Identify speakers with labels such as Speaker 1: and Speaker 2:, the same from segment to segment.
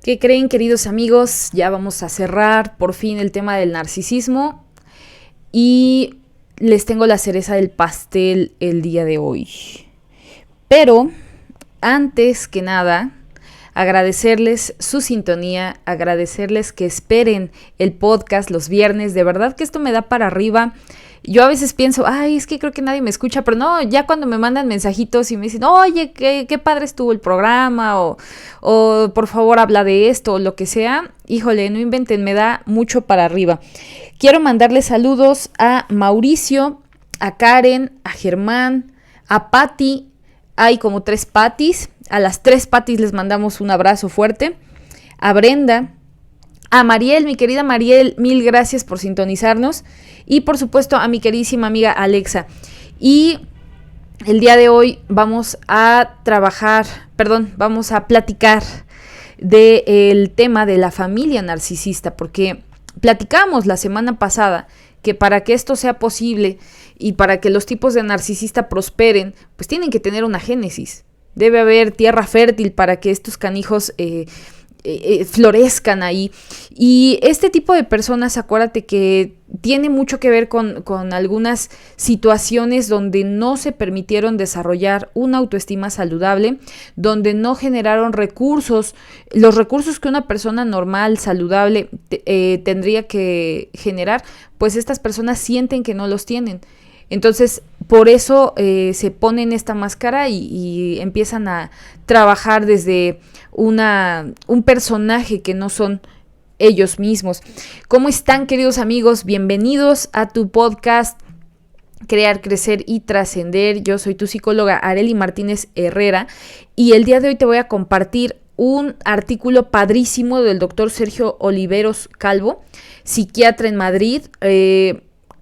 Speaker 1: ¿Qué creen, queridos amigos? Ya vamos a cerrar por fin el tema del narcisismo y les tengo la cereza del pastel el día de hoy. Pero antes que nada, agradecerles su sintonía, agradecerles que esperen el podcast los viernes. De verdad que esto me da para arriba. Yo a veces pienso, es que creo que nadie me escucha, pero no, ya cuando me mandan mensajitos y me dicen, oye, qué padre estuvo el programa, o por favor habla de esto, o lo que sea, híjole, no inventen, me da mucho para arriba. Quiero mandarle saludos a Mauricio, a Karen, a Germán, a Patti. Hay como 3 Pattis, a las 3 Pattis les mandamos un abrazo fuerte, a Brenda, a Mariel, mi querida Mariel, mil gracias por sintonizarnos. Y por supuesto a mi queridísima amiga Alexa. Y el día de hoy vamos a platicar del tema de la familia narcisista. Porque platicamos la semana pasada que para que esto sea posible y para que los tipos de narcisista prosperen, pues tienen que tener una génesis. Debe haber tierra fértil para que estos canijos florezcan ahí. Y este tipo de personas, acuérdate que tiene mucho que ver con algunas situaciones donde no se permitieron desarrollar una autoestima saludable, donde no generaron recursos, los recursos que una persona normal, saludable, tendría que generar, pues estas personas sienten que no los tienen. Entonces, por eso se ponen esta máscara y empiezan a trabajar desde un personaje que no son ellos mismos. ¿Cómo están, queridos amigos? Bienvenidos a tu podcast Crear, Crecer y Trascender. Yo soy tu psicóloga Arely Martínez Herrera y el día de hoy te voy a compartir un artículo padrísimo del doctor Sergio Oliveros Calvo, psiquiatra en Madrid.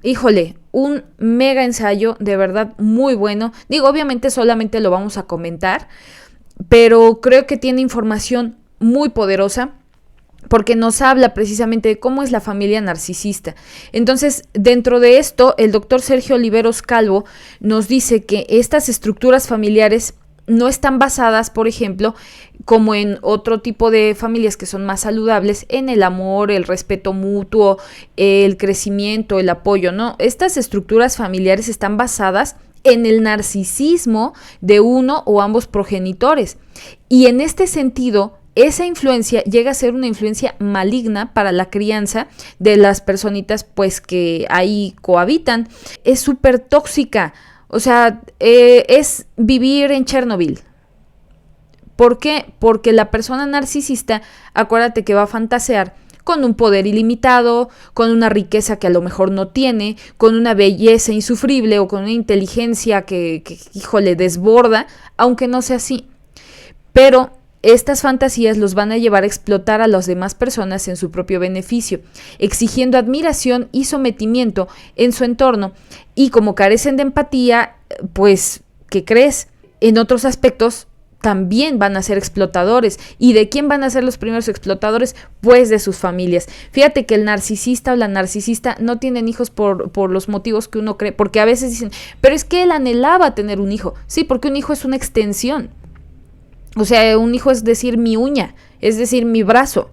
Speaker 1: Híjole, un mega ensayo, de verdad muy bueno. Digo, obviamente solamente lo vamos a comentar, pero creo que tiene información muy poderosa porque nos habla precisamente de cómo es la familia narcisista. Entonces, dentro de esto, el doctor Sergio Oliveros Calvo nos dice que estas estructuras familiares no están basadas, por ejemplo, como en otro tipo de familias que son más saludables, en el amor, el respeto mutuo, el crecimiento, el apoyo, ¿no? Estas estructuras familiares están basadas en el narcisismo de uno o ambos progenitores. Y en este sentido, esa influencia llega a ser una influencia maligna para la crianza de las personitas pues que ahí cohabitan. Es súper tóxica. O sea, es vivir en Chernobyl. ¿Por qué? Porque la persona narcisista, acuérdate que va a fantasear con un poder ilimitado, con una riqueza que a lo mejor no tiene, con una belleza insufrible o con una inteligencia que híjole, desborda, aunque no sea así. Pero estas fantasías los van a llevar a explotar a las demás personas en su propio beneficio, exigiendo admiración y sometimiento en su entorno. Y como carecen de empatía, pues, ¿qué crees? En otros aspectos también van a ser explotadores. ¿Y de quién van a ser los primeros explotadores? Pues de sus familias. Fíjate que el narcisista o la narcisista no tienen hijos por los motivos que uno cree, porque a veces dicen, pero es que él anhelaba tener un hijo. Sí, porque un hijo es una extensión. O sea, un hijo es decir mi uña, es decir mi brazo.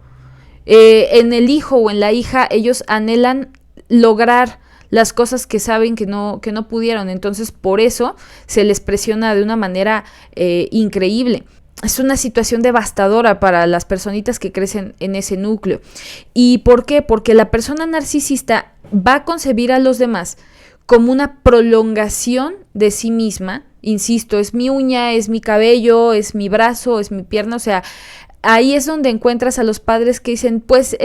Speaker 1: En el hijo o en la hija ellos anhelan lograr las cosas que saben que no pudieron. Entonces por eso se les presiona de una manera increíble. Es una situación devastadora para las personitas que crecen en ese núcleo. ¿Y por qué? Porque la persona narcisista va a concebir a los demás como una prolongación de sí misma. Insisto, es mi uña, es mi cabello, es mi brazo, es mi pierna, o sea, ahí es donde encuentras a los padres que dicen, pues,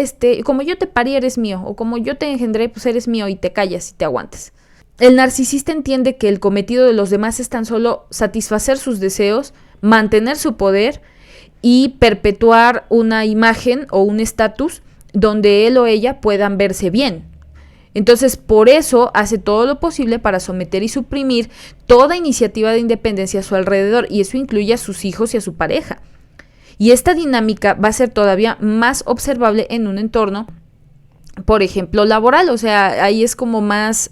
Speaker 1: como yo te parí eres mío, o como yo te engendré, pues eres mío, y te callas y te aguantas. El narcisista entiende que el cometido de los demás es tan solo satisfacer sus deseos, mantener su poder y perpetuar una imagen o un estatus donde él o ella puedan verse bien. Entonces, por eso hace todo lo posible para someter y suprimir toda iniciativa de independencia a su alrededor, y eso incluye a sus hijos y a su pareja. Y esta dinámica va a ser todavía más observable en un entorno, por ejemplo, laboral. O sea, ahí es como más,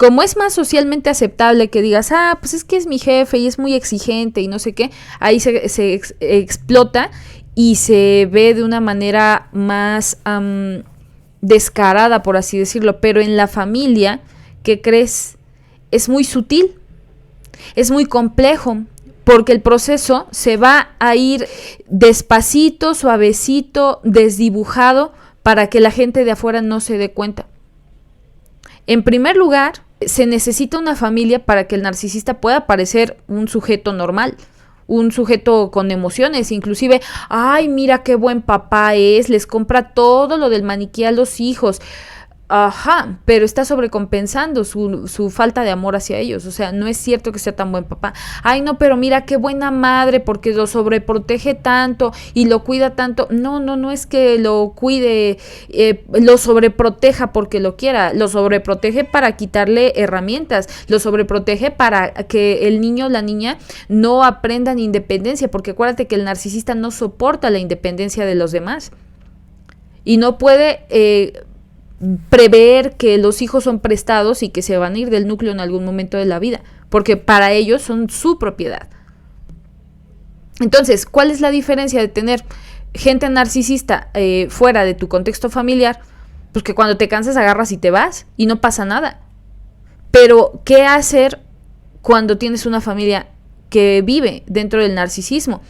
Speaker 1: como es más socialmente aceptable que digas, pues es que es mi jefe y es muy exigente y no sé qué, ahí se explota y se ve de una manera más descarada, por así decirlo, pero en la familia, ¿qué crees? Es muy sutil, es muy complejo, porque el proceso se va a ir despacito, suavecito, desdibujado, para que la gente de afuera no se dé cuenta. En primer lugar, se necesita una familia para que el narcisista pueda parecer un sujeto normal, un sujeto con emociones, inclusive, ay, mira qué buen papá es, les compra todo lo del maniquí a los hijos. Ajá, pero está sobrecompensando su falta de amor hacia ellos. O sea, no es cierto que sea tan buen papá. Ay, no, pero mira qué buena madre, porque lo sobreprotege tanto y lo cuida tanto. No es que lo cuide, lo sobreproteja porque lo quiera. Lo sobreprotege para quitarle herramientas. Lo sobreprotege para que el niño o la niña no aprendan independencia, porque acuérdate que el narcisista no soporta la independencia de los demás. Y no puede prever que los hijos son prestados y que se van a ir del núcleo en algún momento de la vida, porque para ellos son su propiedad. Entonces, ¿cuál es la diferencia de tener gente narcisista fuera de tu contexto familiar? Pues que cuando te cansas agarras y te vas y no pasa nada. Pero, ¿qué hacer cuando tienes una familia que vive dentro del narcisismo?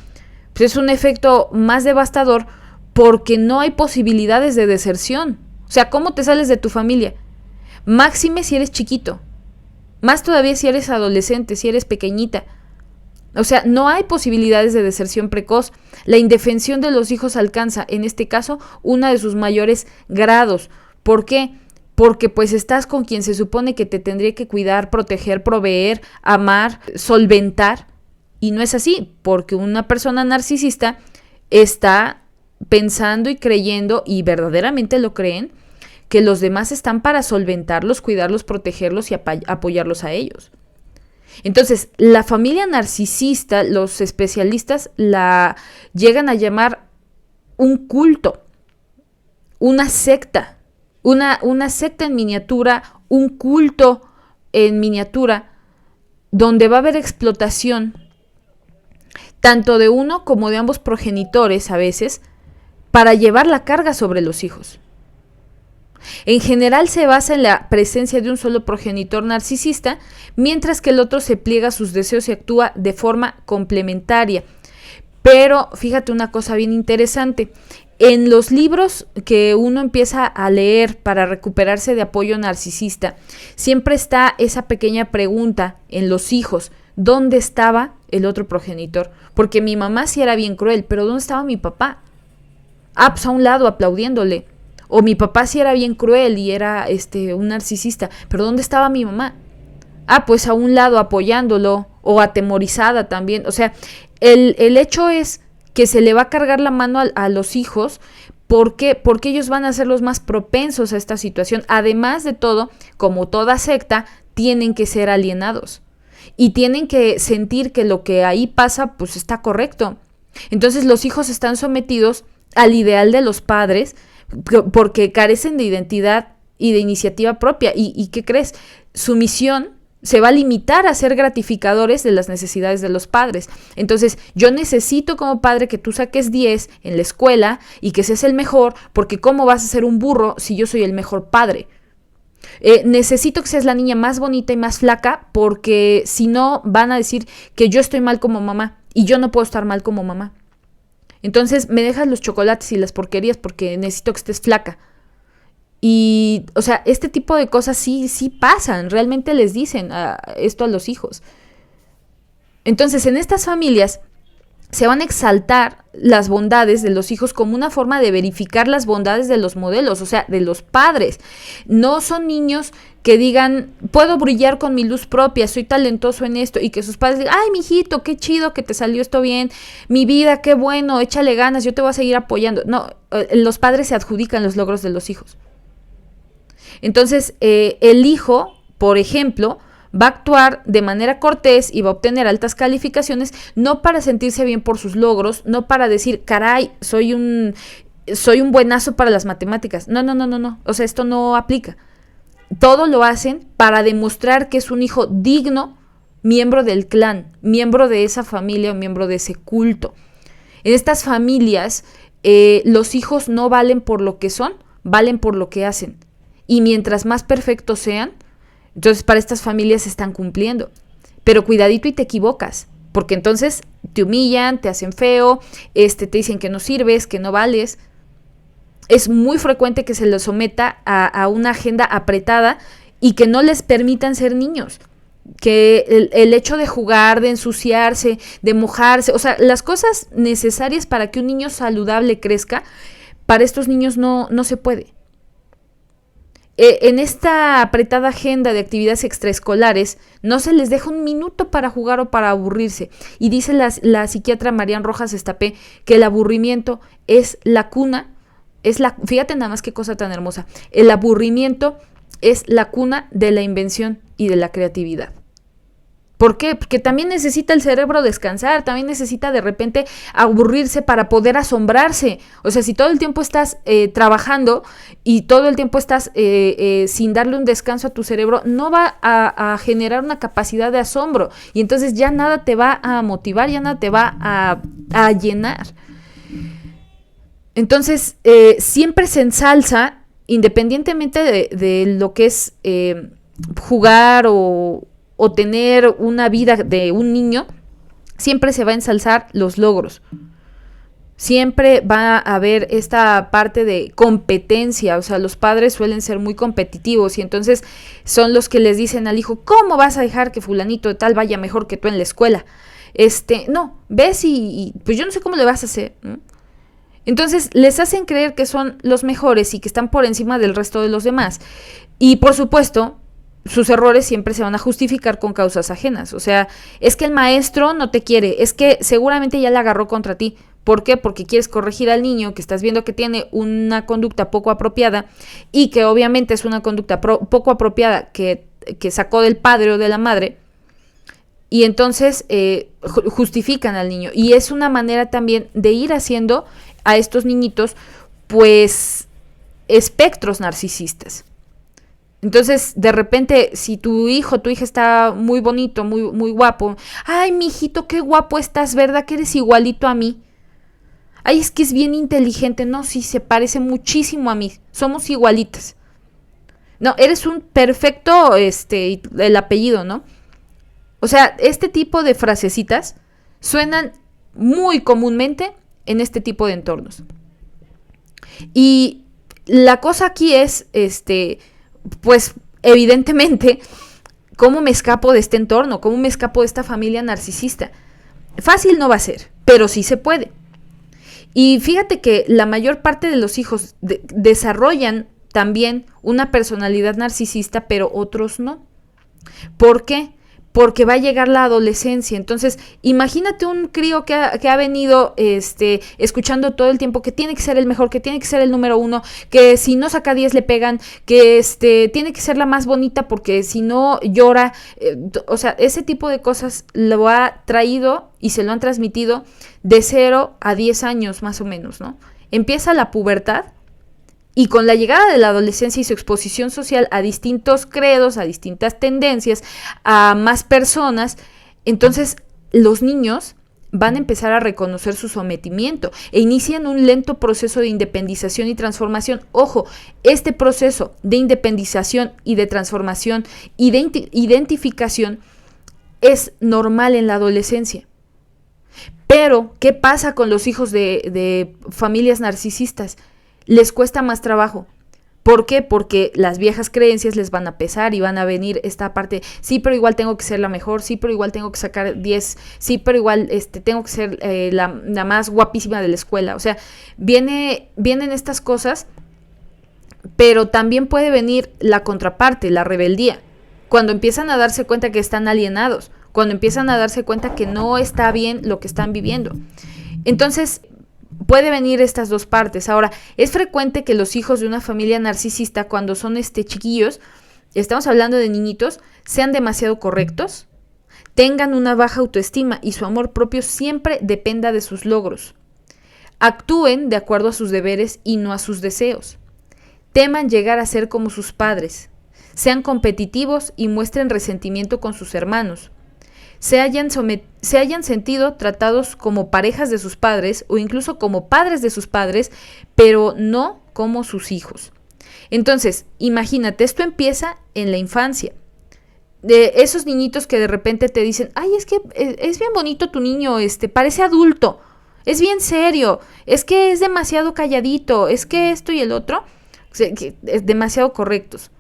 Speaker 1: Pues es un efecto más devastador porque no hay posibilidades de deserción. O sea, ¿cómo te sales de tu familia? Máxime si eres chiquito. Más todavía si eres adolescente, si eres pequeñita. O sea, no hay posibilidades de deserción precoz. La indefensión de los hijos alcanza, en este caso, uno de sus mayores grados. ¿Por qué? Porque pues estás con quien se supone que te tendría que cuidar, proteger, proveer, amar, solventar. Y no es así, porque una persona narcisista está pensando y creyendo, y verdaderamente lo creen, que los demás están para solventarlos, cuidarlos, protegerlos y apoyarlos a ellos. Entonces, la familia narcisista, los especialistas la llegan a llamar un culto, una secta, una secta en miniatura, un culto en miniatura, donde va a haber explotación tanto de uno como de ambos progenitores a veces, para llevar la carga sobre los hijos. En general se basa en la presencia de un solo progenitor narcisista, mientras que el otro se pliega a sus deseos y actúa de forma complementaria. Pero fíjate una cosa bien interesante. En los libros que uno empieza a leer para recuperarse de apoyo narcisista, siempre está esa pequeña pregunta en los hijos: ¿dónde estaba el otro progenitor? Porque mi mamá sí era bien cruel, pero ¿dónde estaba mi papá? Pues a un lado aplaudiéndole. O mi papá sí era bien cruel y era un narcisista, pero ¿dónde estaba mi mamá? Pues a un lado apoyándolo, o atemorizada también. O sea, el hecho es que se le va a cargar la mano a los hijos. ¿Por qué? Porque ellos van a ser los más propensos a esta situación. Además de todo, como toda secta, tienen que ser alienados. Y tienen que sentir que lo que ahí pasa, pues está correcto. Entonces los hijos están sometidos al ideal de los padres, porque carecen de identidad y de iniciativa propia. ¿Y qué crees? Su misión se va a limitar a ser gratificadores de las necesidades de los padres. Entonces, yo necesito como padre que tú saques 10 en la escuela y que seas el mejor, porque ¿cómo vas a ser un burro si yo soy el mejor padre? Necesito que seas la niña más bonita y más flaca, porque si no van a decir que yo estoy mal como mamá y yo no puedo estar mal como mamá. Entonces me dejas los chocolates y las porquerías porque necesito que estés flaca. Y, o sea, este tipo de cosas sí pasan, realmente les dicen esto a los hijos. Entonces, en estas familias se van a exaltar las bondades de los hijos como una forma de verificar las bondades de los modelos, o sea, de los padres. No son niños que digan, puedo brillar con mi luz propia, soy talentoso en esto, y que sus padres digan, ay, mijito, qué chido que te salió esto bien, mi vida, qué bueno, échale ganas, yo te voy a seguir apoyando. No, los padres se adjudican los logros de los hijos. Entonces, el hijo, por ejemplo, va a actuar de manera cortés y va a obtener altas calificaciones, no para sentirse bien por sus logros, no para decir, caray, soy un buenazo para las matemáticas. No. O sea, esto no aplica. Todo lo hacen para demostrar que es un hijo digno, miembro del clan, miembro de esa familia o miembro de ese culto. En estas familias, los hijos no valen por lo que son, valen por lo que hacen. Y mientras más perfectos sean, entonces para estas familias están cumpliendo. Pero cuidadito y te equivocas, porque entonces te humillan, te hacen feo, te dicen que no sirves, que no vales. Es muy frecuente que se los someta a una agenda apretada y que no les permitan ser niños. Que el hecho de jugar, de ensuciarse, de mojarse, o sea, las cosas necesarias para que un niño saludable crezca, para estos niños no se puede. En esta apretada agenda de actividades extraescolares no se les deja un minuto para jugar o para aburrirse. Y dice la psiquiatra Marian Rojas Estapé que el aburrimiento es la cuna, fíjate nada más qué cosa tan hermosa, el aburrimiento es la cuna de la invención y de la creatividad. ¿Por qué? Porque también necesita el cerebro descansar, también necesita de repente aburrirse para poder asombrarse. O sea, si todo el tiempo estás trabajando y todo el tiempo estás sin darle un descanso a tu cerebro, no va a generar una capacidad de asombro. Y entonces ya nada te va a motivar, ya nada te va a llenar. Entonces, siempre se ensalza, independientemente de lo que es jugar o tener una vida de un niño, siempre se va a ensalzar los logros. Siempre va a haber esta parte de competencia, o sea, los padres suelen ser muy competitivos y entonces son los que les dicen al hijo, ¿cómo vas a dejar que fulanito de tal vaya mejor que tú en la escuela? No, ves y pues yo no sé cómo le vas a hacer, ¿no? Entonces les hacen creer que son los mejores y que están por encima del resto de los demás. Y por supuesto, sus errores siempre se van a justificar con causas ajenas. O sea, es que el maestro no te quiere, es que seguramente ya la agarró contra ti. ¿Por qué? Porque quieres corregir al niño que estás viendo que tiene una conducta poco apropiada y que obviamente es una conducta poco apropiada que sacó del padre o de la madre. Y entonces justifican al niño. Y es una manera también de ir haciendo a estos niñitos, pues, espectros narcisistas. Entonces, de repente, si tu hijo, tu hija está muy bonito, muy, muy guapo, ay, mijito, qué guapo estás, ¿verdad? Que eres igualito a mí. Ay, es que es bien inteligente. No, sí, se parece muchísimo a mí. Somos igualitas. No, eres un perfecto, el apellido, ¿no? O sea, este tipo de frasecitas suenan muy comúnmente en este tipo de entornos. Y la cosa aquí es, pues evidentemente, ¿cómo me escapo de este entorno? ¿Cómo me escapo de esta familia narcisista? Fácil no va a ser, pero sí se puede. Y fíjate que la mayor parte de los hijos desarrollan también una personalidad narcisista, pero otros no. ¿Por qué? Porque va a llegar la adolescencia. Entonces, imagínate un crío que ha venido escuchando todo el tiempo que tiene que ser el mejor, que tiene que ser el número 1, que si no saca 10 le pegan, que tiene que ser la más bonita porque si no llora. O sea, ese tipo de cosas lo ha traído y se lo han transmitido de 0 a 10 años más o menos, ¿no? Empieza la pubertad. Y con la llegada de la adolescencia y su exposición social a distintos credos, a distintas tendencias, a más personas, entonces los niños van a empezar a reconocer su sometimiento e inician un lento proceso de independización y transformación. Ojo, este proceso de independización y de transformación y de identificación es normal en la adolescencia. Pero, ¿qué pasa con los hijos de familias narcisistas? Les cuesta más trabajo. ¿Por qué? Porque las viejas creencias les van a pesar y van a venir esta parte, sí, pero igual tengo que ser la mejor, sí, pero igual tengo que sacar 10, sí, pero igual tengo que ser la más guapísima de la escuela. O sea, vienen estas cosas, pero también puede venir la contraparte, la rebeldía, cuando empiezan a darse cuenta que están alienados, cuando empiezan a darse cuenta que no está bien lo que están viviendo. Entonces, puede venir estas dos partes. Ahora, es frecuente que los hijos de una familia narcisista, cuando son chiquillos, estamos hablando de niñitos, sean demasiado correctos, tengan una baja autoestima y su amor propio siempre dependa de sus logros. Actúen de acuerdo a sus deberes y no a sus deseos. Teman llegar a ser como sus padres. Sean competitivos y muestren resentimiento con sus hermanos. se hayan sentido tratados como parejas de sus padres o incluso como padres de sus padres, pero no como sus hijos. Entonces, imagínate, esto empieza en la infancia. De esos niñitos que de repente te dicen, ay, es que es bien bonito tu niño, parece adulto, es bien serio, es que es demasiado calladito, es que esto y el otro, o sea, que es demasiado correctos.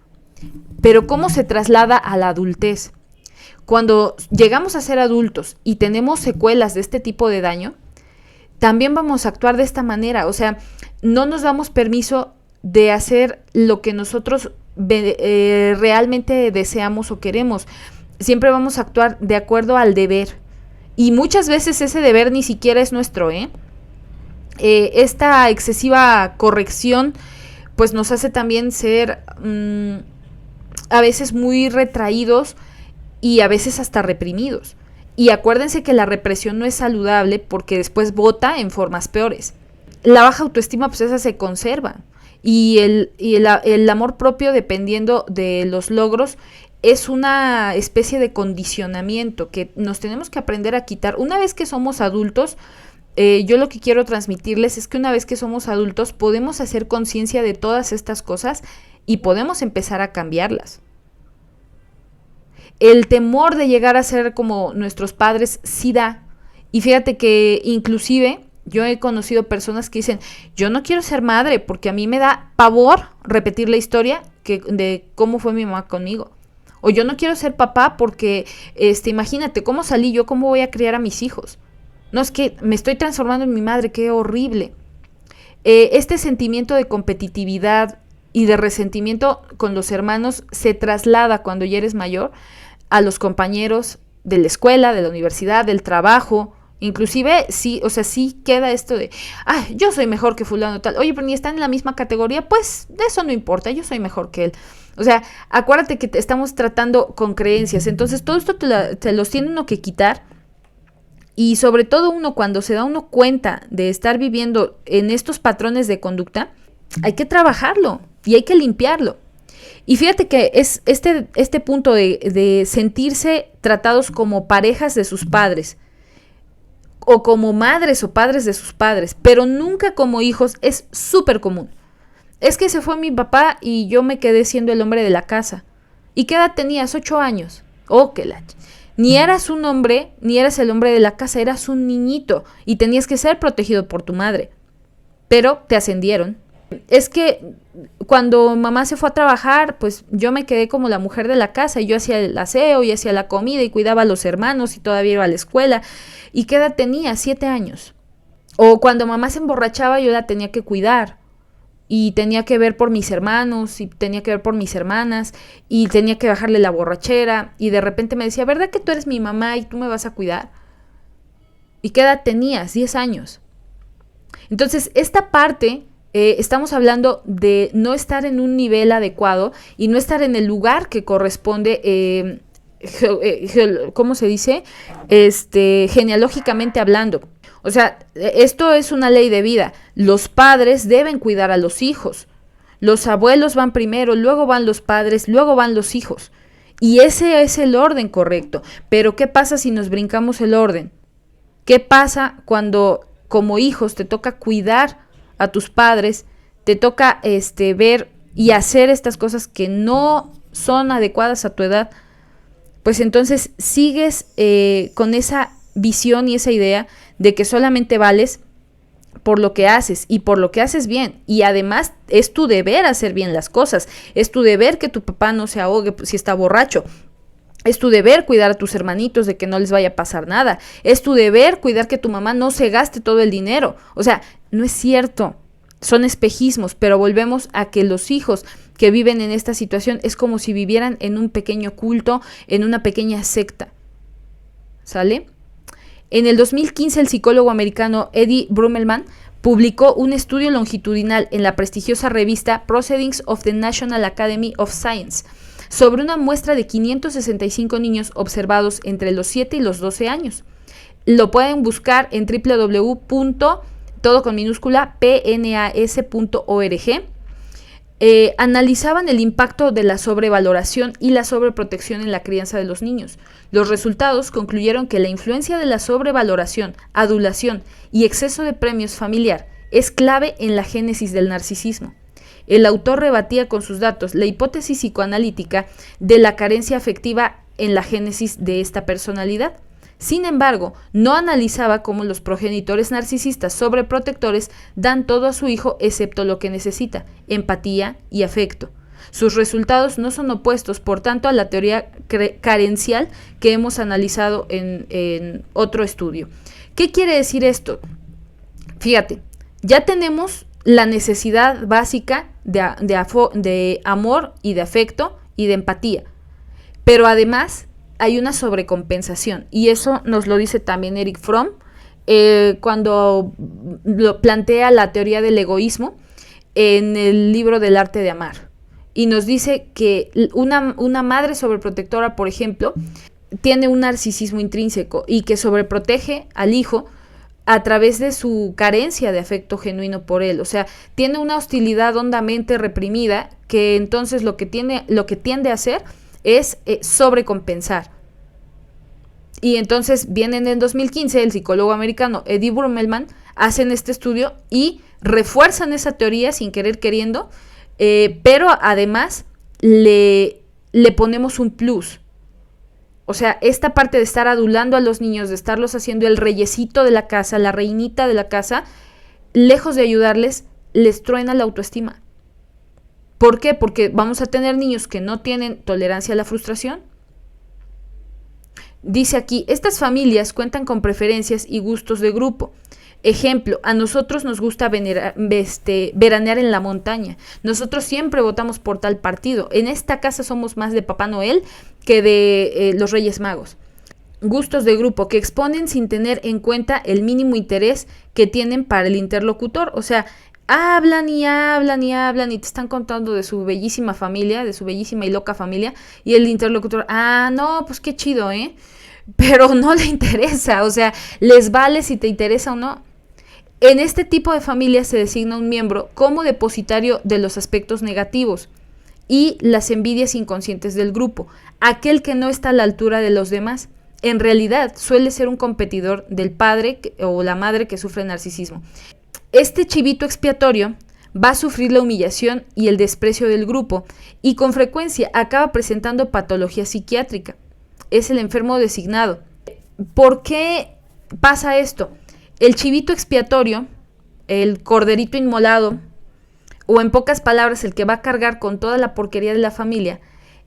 Speaker 1: Pero ¿cómo se traslada a la adultez? Cuando llegamos a ser adultos y tenemos secuelas de este tipo de daño, también vamos a actuar de esta manera. O sea, no nos damos permiso de hacer lo que nosotros realmente deseamos o queremos. Siempre vamos a actuar de acuerdo al deber. Y muchas veces ese deber ni siquiera es nuestro, esta excesiva corrección pues nos hace también ser a veces muy retraídos y a veces hasta reprimidos. Y acuérdense que la represión no es saludable porque después bota en formas peores. La baja autoestima pues esa se conserva. Y el amor propio, dependiendo de los logros, es una especie de condicionamiento que nos tenemos que aprender a quitar. Una vez que somos adultos, yo lo que quiero transmitirles es que una vez que somos adultos podemos hacer conciencia de todas estas cosas y podemos empezar a cambiarlas. El temor de llegar a ser como nuestros padres sí da. Y fíjate que inclusive yo he conocido personas que dicen, yo no quiero ser madre porque a mí me da pavor repetir la historia de cómo fue mi mamá conmigo. O yo no quiero ser papá porque, imagínate, ¿cómo salí yo? ¿Cómo voy a criar a mis hijos? No, es que me estoy transformando en mi madre, qué horrible. Este sentimiento de competitividad y de resentimiento con los hermanos se traslada cuando ya eres mayor a los compañeros de la escuela, de la universidad, del trabajo. Inclusive, sí, o sea, sí queda esto de, yo soy mejor que fulano tal. Oye, pero ni están en la misma categoría, pues de eso no importa, yo soy mejor que él. O sea, acuérdate que estamos tratando con creencias, entonces todo esto te los tiene uno que quitar. Y sobre todo uno cuando se da uno cuenta de estar viviendo en estos patrones de conducta, hay que trabajarlo y hay que limpiarlo. Y fíjate que es este punto de sentirse tratados como parejas de sus padres o como madres o padres de sus padres, pero nunca como hijos, es súper común. Es que se fue mi papá y yo me quedé siendo el hombre de la casa. ¿Y qué edad tenías? 8 años. Oh, qué la... Ni eras un hombre, ni eras el hombre de la casa, eras un niñito y tenías que ser protegido por tu madre. Pero te ascendieron. Es que cuando mamá se fue a trabajar, pues yo me quedé como la mujer de la casa y yo hacía el aseo y hacía la comida y cuidaba a los hermanos y todavía iba a la escuela. ¿Y qué edad tenía? 7 años. O cuando mamá se emborrachaba yo la tenía que cuidar. Y tenía que ver por mis hermanos, y tenía que ver por mis hermanas, y tenía que bajarle la borrachera, y de repente me decía, ¿verdad que tú eres mi mamá y tú me vas a cuidar? ¿Y qué edad tenías? 10 años. Entonces, esta parte, estamos hablando de no estar en un nivel adecuado y no estar en el lugar que corresponde, ¿cómo se dice? Genealógicamente hablando. O sea, esto es una ley de vida. Los padres deben cuidar a los hijos. Los abuelos van primero, luego van los padres, luego van los hijos. Y ese es el orden correcto. Pero ¿qué pasa si nos brincamos el orden? ¿Qué pasa cuando como hijos te toca cuidar a tus padres, te toca ver y hacer estas cosas que no son adecuadas a tu edad? Pues entonces sigues con esa visión y esa idea de que solamente vales por lo que haces y por lo que haces bien. Y además es tu deber hacer bien las cosas. Es tu deber que tu papá no se ahogue si está borracho. Es tu deber cuidar a tus hermanitos de que no les vaya a pasar nada. Es tu deber cuidar que tu mamá no se gaste todo el dinero. O sea, no es cierto. Son espejismos, pero volvemos a que los hijos que viven en esta situación es como si vivieran en un pequeño culto, en una pequeña secta. ¿Sale? En el 2015, el psicólogo americano Eddie Brummelman publicó un estudio longitudinal en la prestigiosa revista Proceedings of the National Academy of Science sobre una muestra de 565 niños observados entre los 7 y los 12 años. Lo pueden buscar en www.pnas.org. analizaban el impacto de la sobrevaloración y la sobreprotección en la crianza de los niños. Los resultados concluyeron que la influencia de la sobrevaloración, adulación y exceso de premios familiar es clave en la génesis del narcisismo. El autor rebatía con sus datos la hipótesis psicoanalítica de la carencia afectiva en la génesis de esta personalidad. Sin embargo, no analizaba cómo los progenitores narcisistas sobreprotectores dan todo a su hijo excepto lo que necesita, empatía y afecto. Sus resultados no son opuestos, por tanto, a la teoría carencial que hemos analizado en otro estudio. ¿Qué quiere decir esto? Fíjate, ya tenemos la necesidad básica de amor y de afecto y de empatía, pero además hay una sobrecompensación, y eso nos lo dice también Erich Fromm cuando lo plantea la teoría del egoísmo en el libro del arte de amar, y nos dice que una madre sobreprotectora, por ejemplo, tiene un narcisismo intrínseco y que sobreprotege al hijo a través de su carencia de afecto genuino por él. O sea, tiene una hostilidad hondamente reprimida que entonces lo que tiende a hacer es sobrecompensar. Y entonces vienen en 2015 el psicólogo americano Eddie Brummelman, hacen este estudio y refuerzan esa teoría sin querer queriendo, pero además le ponemos un plus. O sea, esta parte de estar adulando a los niños, de estarlos haciendo el reyesito de la casa, la reinita de la casa, lejos de ayudarles, les truena la autoestima. ¿Por qué? Porque vamos a tener niños que no tienen tolerancia a la frustración. Dice aquí, estas familias cuentan con preferencias y gustos de grupo. Ejemplo, a nosotros nos gusta veranear en la montaña. Nosotros siempre votamos por tal partido. En esta casa somos más de Papá Noel que de los Reyes Magos. Gustos de grupo que exponen sin tener en cuenta el mínimo interés que tienen para el interlocutor. O sea, hablan y hablan y hablan y te están contando de su bellísima familia, de su bellísima y loca familia, y el interlocutor, no, pues qué chido, pero no le interesa. O sea, les vale si te interesa o no. En este tipo de familias se designa un miembro como depositario de los aspectos negativos y las envidias inconscientes del grupo, aquel que no está a la altura de los demás. En realidad suele ser un competidor del padre o la madre que sufre narcisismo. Este chivito expiatorio va a sufrir la humillación y el desprecio del grupo y con frecuencia acaba presentando patología psiquiátrica. Es el enfermo designado. ¿Por qué pasa esto? El chivito expiatorio, el corderito inmolado, o en pocas palabras el que va a cargar con toda la porquería de la familia,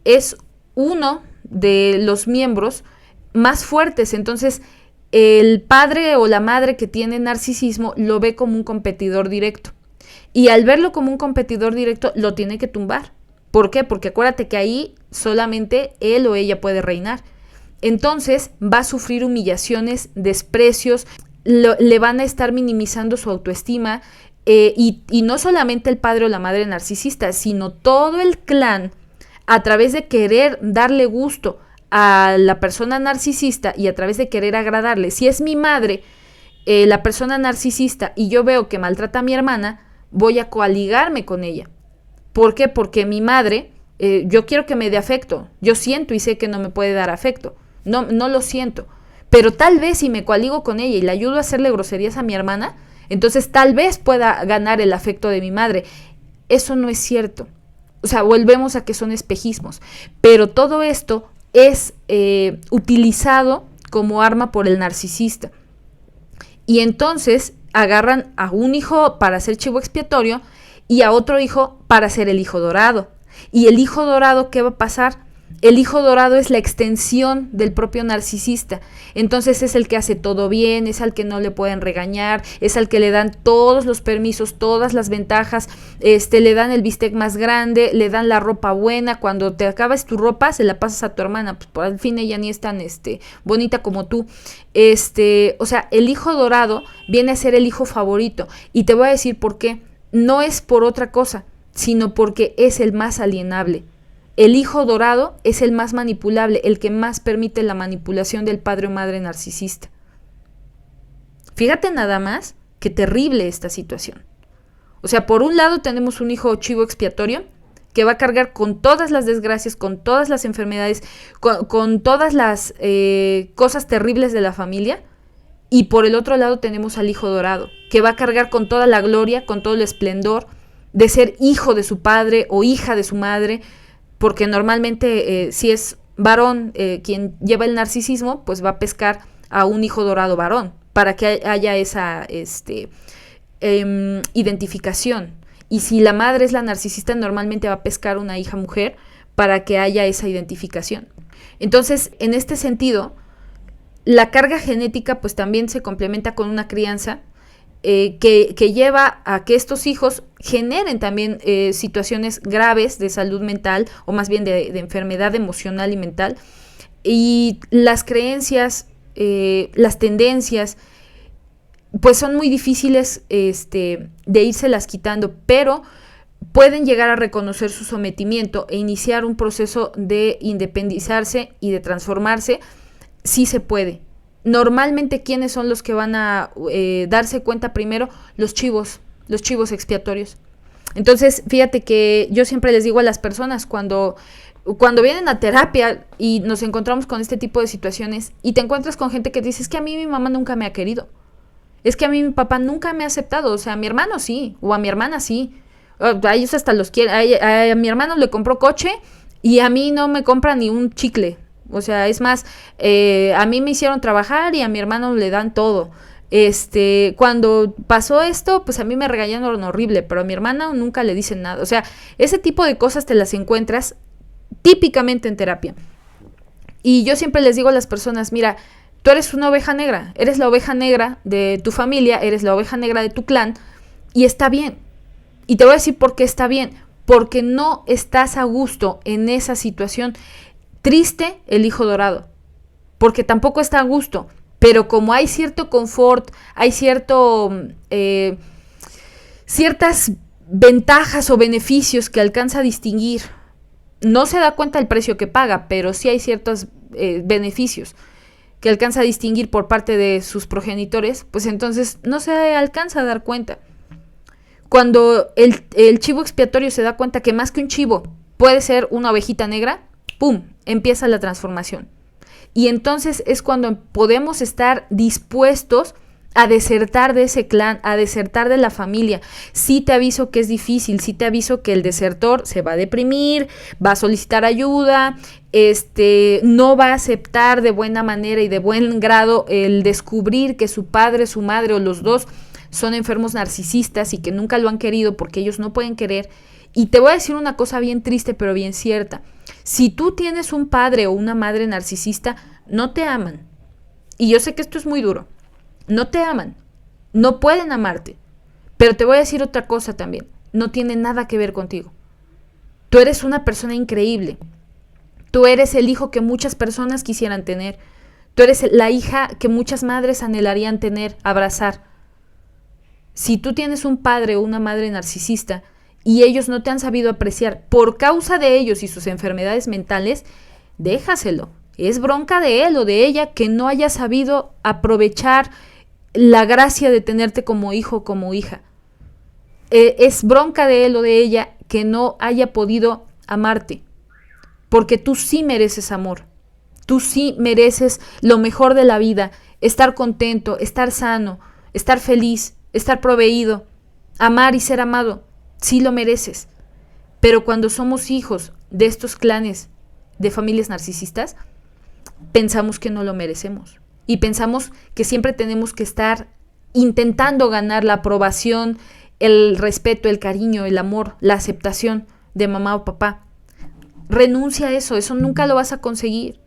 Speaker 1: es uno de los miembros más fuertes. Entonces, el padre o la madre que tiene narcisismo lo ve como un competidor directo. Y al verlo como un competidor directo, lo tiene que tumbar. ¿Por qué? Porque acuérdate que ahí solamente él o ella puede reinar. Entonces, va a sufrir humillaciones, desprecios, le van a estar minimizando su autoestima, y no solamente el padre o la madre narcisista, sino todo el clan, a través de querer darle gusto a la persona narcisista y a través de querer agradarle. Si es mi madre, la persona narcisista, y yo veo que maltrata a mi hermana, voy a coaligarme con ella. ¿Por qué? Porque mi madre, yo quiero que me dé afecto. Yo siento y sé que no me puede dar afecto. No lo siento. Pero tal vez si me coaligo con ella y le ayudo a hacerle groserías a mi hermana, entonces tal vez pueda ganar el afecto de mi madre. Eso no es cierto. O sea, volvemos a que son espejismos. Pero todo esto es utilizado como arma por el narcisista. Y entonces agarran a un hijo para ser chivo expiatorio y a otro hijo para ser el hijo dorado. Y el hijo dorado, ¿qué va a pasar? El hijo dorado es la extensión del propio narcisista. Entonces es el que hace todo bien, es al que no le pueden regañar, es al que le dan todos los permisos, todas las ventajas, le dan el bistec más grande, le dan la ropa buena. Cuando te acabas tu ropa, se la pasas a tu hermana, pues por al fin ella ni es tan bonita como tú. O sea, el hijo dorado viene a ser el hijo favorito. Y te voy a decir por qué. No es por otra cosa, sino porque es el más alienable. El hijo dorado es el más manipulable, el que más permite la manipulación del padre o madre narcisista. Fíjate nada más qué terrible esta situación. O sea, por un lado tenemos un hijo chivo expiatorio que va a cargar con todas las desgracias, con todas las enfermedades, con todas las cosas terribles de la familia. Y por el otro lado tenemos al hijo dorado, que va a cargar con toda la gloria, con todo el esplendor de ser hijo de su padre o hija de su madre, porque normalmente si es varón quien lleva el narcisismo, pues va a pescar a un hijo dorado varón, para que haya esa identificación. Y si la madre es la narcisista, normalmente va a pescar una hija mujer para que haya esa identificación. Entonces, en este sentido, la carga genética pues también se complementa con una crianza que lleva a que estos hijos generen también situaciones graves de salud mental, o más bien de enfermedad emocional y mental. Y las creencias, las tendencias, pues son muy difíciles de írselas quitando, pero pueden llegar a reconocer su sometimiento e iniciar un proceso de independizarse y de transformarse. Sí se puede. Normalmente, ¿quiénes son los que van a darse cuenta primero? Los chivos expiatorios. Entonces, fíjate que yo siempre les digo a las personas cuando vienen a terapia y nos encontramos con este tipo de situaciones y te encuentras con gente que dice, es que a mí mi mamá nunca me ha querido, es que a mí mi papá nunca me ha aceptado, o sea, a mi hermano sí, o a mi hermana sí, a ellos hasta los quieren, a mi hermano le compró coche y a mí no me compra ni un chicle. O sea, es más, a mí me hicieron trabajar y a mi hermano le dan todo. Cuando pasó esto, pues a mí me regañaron horrible, pero a mi hermana nunca le dicen nada. O sea, ese tipo de cosas te las encuentras típicamente en terapia. Y yo siempre les digo a las personas, mira, tú eres una oveja negra, eres la oveja negra de tu familia, eres la oveja negra de tu clan, y está bien. Y te voy a decir por qué está bien, porque no estás a gusto en esa situación. Triste el hijo dorado, porque tampoco está a gusto, pero como hay cierto confort, hay ciertas ventajas o beneficios que alcanza a distinguir, no se da cuenta del precio que paga, pero sí hay ciertos beneficios que alcanza a distinguir por parte de sus progenitores, pues entonces no se alcanza a dar cuenta. Cuando el chivo expiatorio se da cuenta que más que un chivo puede ser una ovejita negra, ¡pum!, empieza la transformación. Y entonces es cuando podemos estar dispuestos a desertar de ese clan, a desertar de la familia. Sí te aviso que es difícil, sí te aviso que el desertor se va a deprimir, va a solicitar ayuda, no va a aceptar de buena manera y de buen grado el descubrir que su padre, su madre o los dos son enfermos narcisistas y que nunca lo han querido porque ellos no pueden querer. Y te voy a decir una cosa bien triste pero bien cierta. Si tú tienes un padre o una madre narcisista, no te aman. Y yo sé que esto es muy duro. No te aman. No pueden amarte. Pero te voy a decir otra cosa también. No tiene nada que ver contigo. Tú eres una persona increíble. Tú eres el hijo que muchas personas quisieran tener. Tú eres la hija que muchas madres anhelarían tener, abrazar. Si tú tienes un padre o una madre narcisista y ellos no te han sabido apreciar por causa de ellos y sus enfermedades mentales, déjaselo. Es bronca de él o de ella que no haya sabido aprovechar la gracia de tenerte como hijo o como hija. Es bronca de él o de ella que no haya podido amarte, porque tú sí mereces amor. Tú sí mereces lo mejor de la vida, estar contento, estar sano, estar feliz, estar proveído, amar y ser amado. Sí lo mereces. Pero cuando somos hijos de estos clanes de familias narcisistas, pensamos que no lo merecemos. Y pensamos que siempre tenemos que estar intentando ganar la aprobación, el respeto, el cariño, el amor, la aceptación de mamá o papá. Renuncia a eso, eso nunca lo vas a conseguir.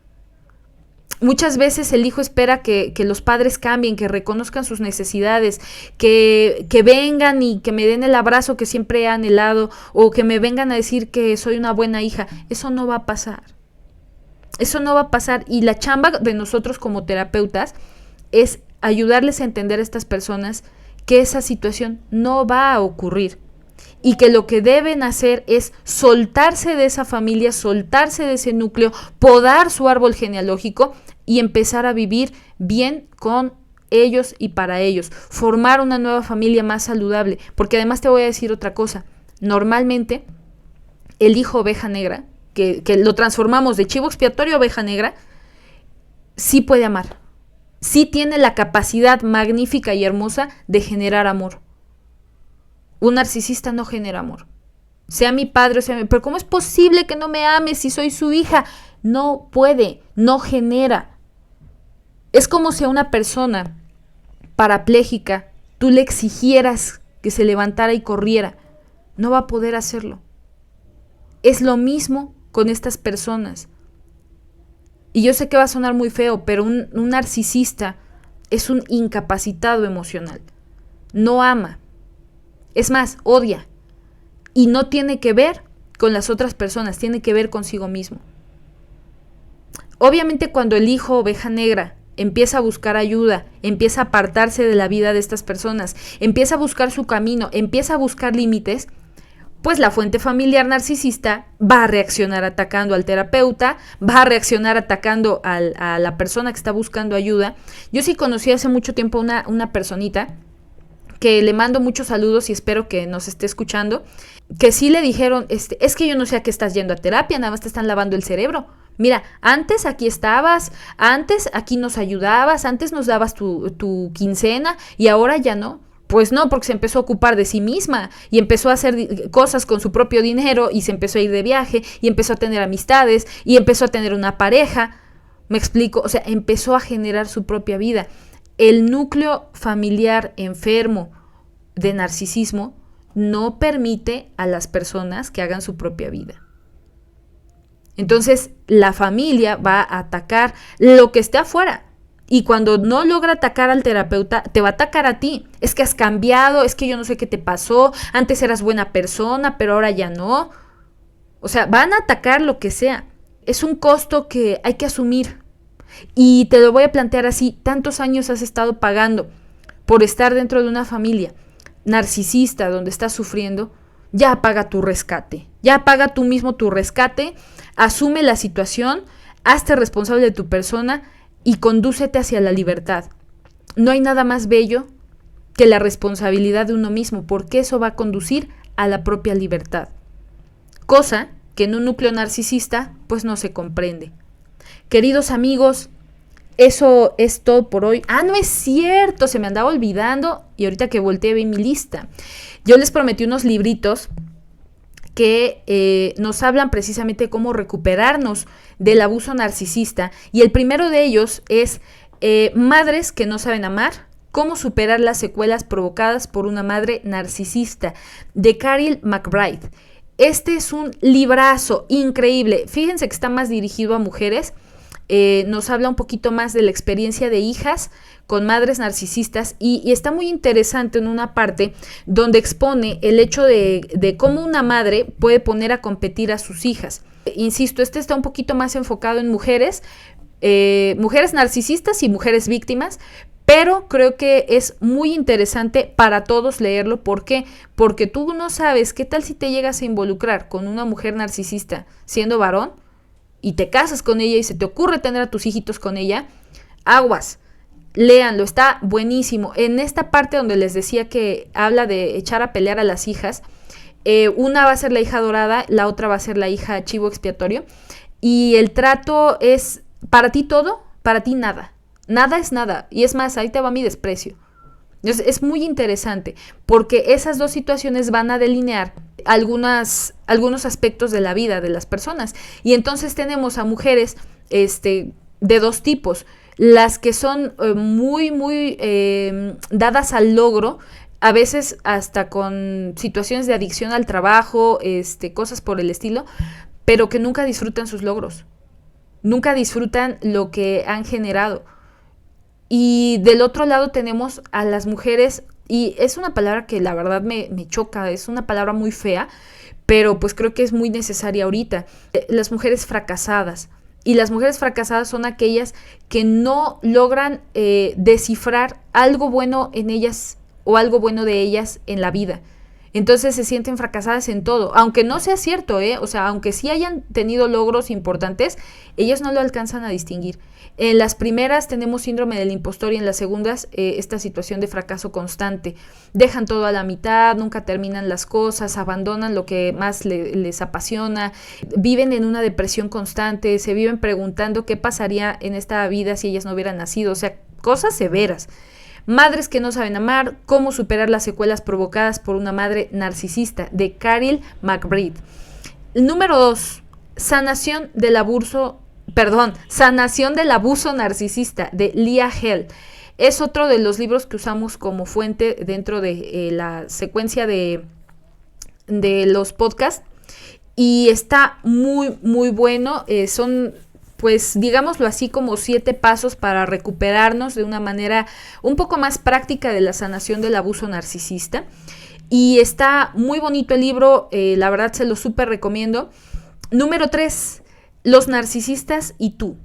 Speaker 1: Muchas veces el hijo espera que los padres cambien, que reconozcan sus necesidades, que vengan y que me den el abrazo que siempre he anhelado, o que me vengan a decir que soy una buena hija. Eso no va a pasar. Eso no va a pasar. Y la chamba de nosotros como terapeutas es ayudarles a entender a estas personas que esa situación no va a ocurrir. Y que lo que deben hacer es soltarse de esa familia, soltarse de ese núcleo, podar su árbol genealógico y empezar a vivir bien con ellos y para ellos, formar una nueva familia más saludable, porque además te voy a decir otra cosa, normalmente el hijo oveja negra, que lo transformamos de chivo expiatorio a oveja negra, sí puede amar, sí tiene la capacidad magnífica y hermosa de generar amor. Un narcisista no genera amor. Sea mi padre o sea pero ¿cómo es posible que no me ame si soy su hija? No puede, no genera. Es como si a una persona parapléjica tú le exigieras que se levantara y corriera. No va a poder hacerlo. Es lo mismo con estas personas. Y yo sé que va a sonar muy feo, pero un narcisista es un incapacitado emocional. No ama. Es más, odia. Y no tiene que ver con las otras personas, tiene que ver consigo mismo. Obviamente cuando el hijo oveja negra empieza a buscar ayuda, empieza a apartarse de la vida de estas personas, empieza a buscar su camino, empieza a buscar límites, pues la fuente familiar narcisista va a reaccionar atacando al terapeuta, va a reaccionar atacando a la persona que está buscando ayuda. Yo sí conocí hace mucho tiempo una personita que le mando muchos saludos y espero que nos esté escuchando, que sí le dijeron, es que yo no sé a qué estás yendo a terapia, nada más te están lavando el cerebro. Mira, antes aquí estabas, antes aquí nos ayudabas, antes nos dabas tu quincena y ahora ya no. Pues no, porque se empezó a ocupar de sí misma y empezó a hacer cosas con su propio dinero y se empezó a ir de viaje y empezó a tener amistades y empezó a tener una pareja. ¿Me explico? O sea, empezó a generar su propia vida. El núcleo familiar enfermo de narcisismo no permite a las personas que hagan su propia vida. Entonces, la familia va a atacar lo que esté afuera. Y cuando no logra atacar al terapeuta, te va a atacar a ti. Es que has cambiado, es que yo no sé qué te pasó, antes eras buena persona, pero ahora ya no. O sea, van a atacar lo que sea. Es un costo que hay que asumir. Y te lo voy a plantear así, tantos años has estado pagando por estar dentro de una familia narcisista donde estás sufriendo, ya paga tu rescate. Ya paga tú mismo tu rescate, asume la situación, hazte responsable de tu persona y condúcete hacia la libertad. No hay nada más bello que la responsabilidad de uno mismo, porque eso va a conducir a la propia libertad. Cosa que en un núcleo narcisista pues no se comprende. Queridos amigos, eso es todo por hoy. No es cierto, se me andaba olvidando y ahorita que volteé vi mi lista. Yo les prometí unos libritos que nos hablan precisamente de cómo recuperarnos del abuso narcisista. Y el primero de ellos es Madres que no saben amar, cómo superar las secuelas provocadas por una madre narcisista, de Carol McBride. Este es un librazo increíble. Fíjense que está más dirigido a mujeres. Nos habla un poquito más de la experiencia de hijas con madres narcisistas y está muy interesante en una parte donde expone el hecho de cómo una madre puede poner a competir a sus hijas. Insisto, este está un poquito más enfocado en mujeres narcisistas y mujeres víctimas, pero creo que es muy interesante para todos leerlo. ¿Por qué? Porque tú no sabes qué tal si te llegas a involucrar con una mujer narcisista siendo varón y te casas con ella y se te ocurre tener a tus hijitos con ella. Aguas, léanlo, está buenísimo. En esta parte donde les decía que habla de echar a pelear a las hijas, una va a ser la hija dorada, la otra va a ser la hija chivo expiatorio, y el trato es para ti todo, para ti nada. Nada es nada, y es más, ahí te va mi desprecio. Entonces, es muy interesante, porque esas dos situaciones van a delinear algunos aspectos de la vida de las personas. Y entonces tenemos a mujeres de dos tipos, las que son muy dadas al logro, a veces hasta con situaciones de adicción al trabajo, cosas por el estilo, pero que nunca disfrutan sus logros, nunca disfrutan lo que han generado. Y del otro lado tenemos a las mujeres, y es una palabra que la verdad me choca, es una palabra muy fea, pero pues creo que es muy necesaria ahorita. Las mujeres fracasadas. Y las mujeres fracasadas son aquellas que no logran descifrar algo bueno en ellas o algo bueno de ellas en la vida. Entonces se sienten fracasadas en todo, aunque no sea cierto, o sea, aunque sí hayan tenido logros importantes, ellas no lo alcanzan a distinguir. En las primeras tenemos síndrome del impostor y en las segundas esta situación de fracaso constante. Dejan todo a la mitad, nunca terminan las cosas, abandonan lo que más les apasiona, viven en una depresión constante, se viven preguntando qué pasaría en esta vida si ellas no hubieran nacido, o sea, cosas severas. Madres que no saben amar, cómo superar las secuelas provocadas por una madre narcisista, de Carol McBride. Número 2, sanación del abuso narcisista, de Leah Hell. Es otro de los libros que usamos como fuente dentro de la secuencia de los podcasts y está muy, muy bueno. Son, pues digámoslo así, como 7 pasos para recuperarnos de una manera un poco más práctica de la sanación del abuso narcisista. Y está muy bonito el libro, la verdad se lo súper recomiendo. Número 3, los narcisistas y tú.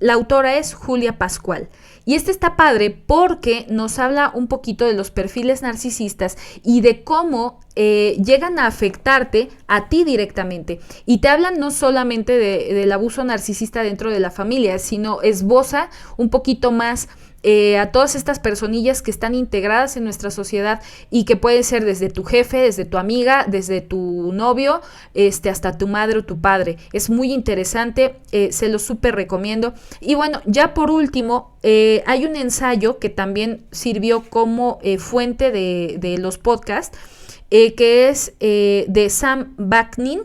Speaker 1: La autora es Julia Pascual. Y este está padre porque nos habla un poquito de los perfiles narcisistas y de cómo llegan a afectarte a ti directamente. Y te hablan no solamente del abuso narcisista dentro de la familia, sino esboza un poquito más a todas estas personillas que están integradas en nuestra sociedad y que pueden ser desde tu jefe, desde tu amiga, desde tu novio, hasta tu madre o tu padre. Es muy interesante, se lo súper recomiendo. Y bueno, ya por último, hay un ensayo que también sirvió como fuente de los podcasts, que es de Sam Vaknin.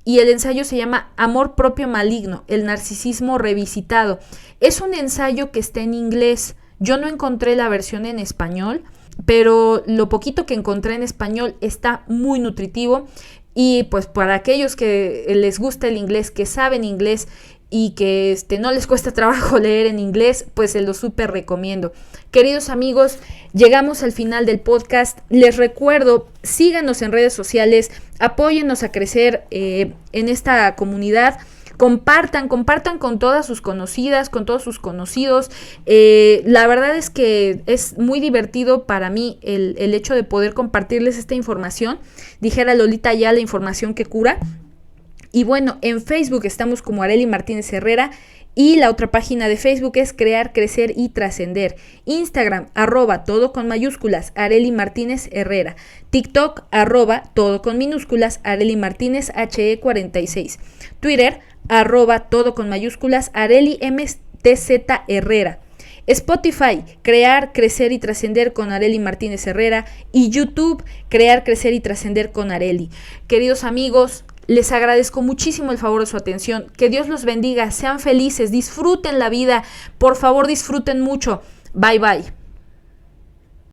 Speaker 1: Y el ensayo se llama Amor propio maligno, el narcisismo revisitado. Es un ensayo que está en inglés. Yo no encontré la versión en español, pero lo poquito que encontré en español está muy nutritivo. Y pues para aquellos que les gusta el inglés, que saben inglés y que no les cuesta trabajo leer en inglés, pues se lo súper recomiendo. Queridos amigos, llegamos al final del podcast. Les recuerdo, síganos en redes sociales, apóyennos a crecer en esta comunidad. Compartan con todas sus conocidas, con todos sus conocidos. La verdad es que es muy divertido para mí el hecho de poder compartirles esta información. Dijera Lolita ya, la información que cura. Y bueno, en Facebook estamos como Arely Martínez Herrera y la otra página de Facebook es Crear, Crecer y Trascender. Instagram, @todo con mayúsculas, Arely Martínez Herrera. TikTok, @todo con minúsculas, Arely Martínez HE46. Twitter, @todo con mayúsculas, Arely MTZ Herrera. Spotify, Crear, Crecer y Trascender con Arely Martínez Herrera. Y YouTube, Crear, Crecer y Trascender con Arely. Queridos amigos, les agradezco muchísimo el favor de su atención. Que Dios los bendiga, sean felices, disfruten la vida, por favor disfruten mucho. Bye bye.